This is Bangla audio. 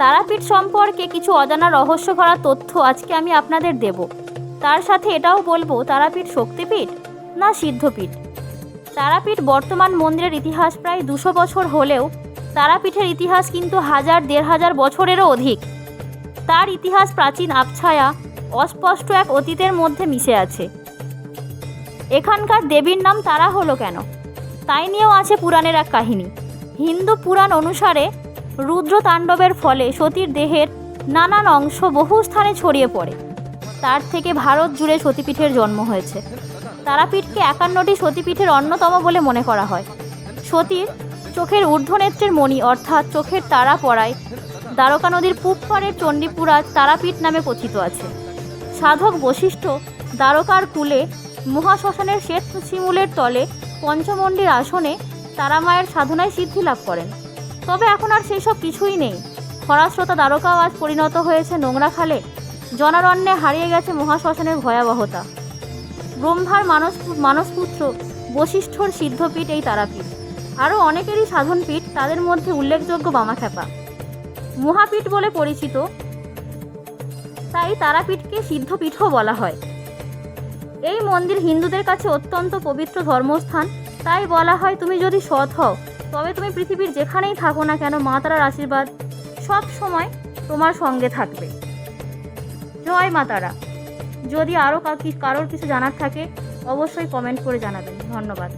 তারাপীঠ সম্পর্কে কিছু অজানা রহস্য ভরা তথ্য আজকে আমি আপনাদের দেব। তার সাথে এটাও বলবো তারাপীঠ শক্তিপীঠ না সিদ্ধপীঠ। তারাপীঠ বর্তমান মন্দিরের ইতিহাস প্রায় 200 বছর হলেও তারাপীঠের ইতিহাস কিন্তু 1000-1500 বছরেরও অধিক। তার ইতিহাস প্রাচীন আবছায়া অস্পষ্ট এক অতীতের মধ্যে মিশে আছে। এখানকার দেবীর নাম তারা হলো কেন, তাই নিয়েও আছে পুরাণের এক কাহিনী। হিন্দু পুরাণ অনুসারে রুদ্র তাণ্ডবের ফলে সতীর দেহের নানান অংশ বহু স্থানে ছড়িয়ে পড়ে। তার থেকে ভারত জুড়ে সতীপীঠের জন্ম হয়েছে। তারাপীঠকে 51টি সতীপীঠের অন্যতম বলে মনে করা হয়। সতীর চোখের ঊর্ধ্বনেত্রের মণি অর্থাৎ চোখের তারা পড়ায় দ্বারকা নদীর পূব পাড়ের চণ্ডীপুর আজ তারাপীঠ নামে কথিত আছে। সাধক বশিষ্ঠ দ্বারকার কূলে মহাশ্মশানের শ্বেত শিমুলের তলে পঞ্চমন্ডির আসনে তারামায়ের সাধনায় সিদ্ধি লাভ করেন। তবে এখন আর সেই সব কিছুই নেই। খরাস্রোতা দ্বারকাও আজ পরিণত হয়েছে নোংরা খালে। জনারণ্যে হারিয়ে গেছে মহাশ্মশানের ভয়াবহতা। ব্রহ্মার মানসপুত্র বশিষ্ঠর সিদ্ধপীঠ এই তারাপীঠ। আরও অনেকেরই সাধনপীঠ, তাদের মধ্যে উল্লেখযোগ্য বামাখ্যাপা মহাপীঠ বলে পরিচিত। তাই তারাপীঠকে সিদ্ধপীঠও বলা হয়। এই মন্দির হিন্দুদের কাছে অত্যন্ত পবিত্র ধর্মস্থান। তাই বলা হয় তুমি যদি সৎ হও তবে তুমি পৃথিবীর যেখানেই থাকো না কেন মা তারার আশীর্বাদ সব সময় তোমার সঙ্গে থাকবে। জয় মা তারা। যদি আরও কারোর কিছু জানার থাকে অবশ্যই কমেন্ট করে জানাবেন। ধন্যবাদ।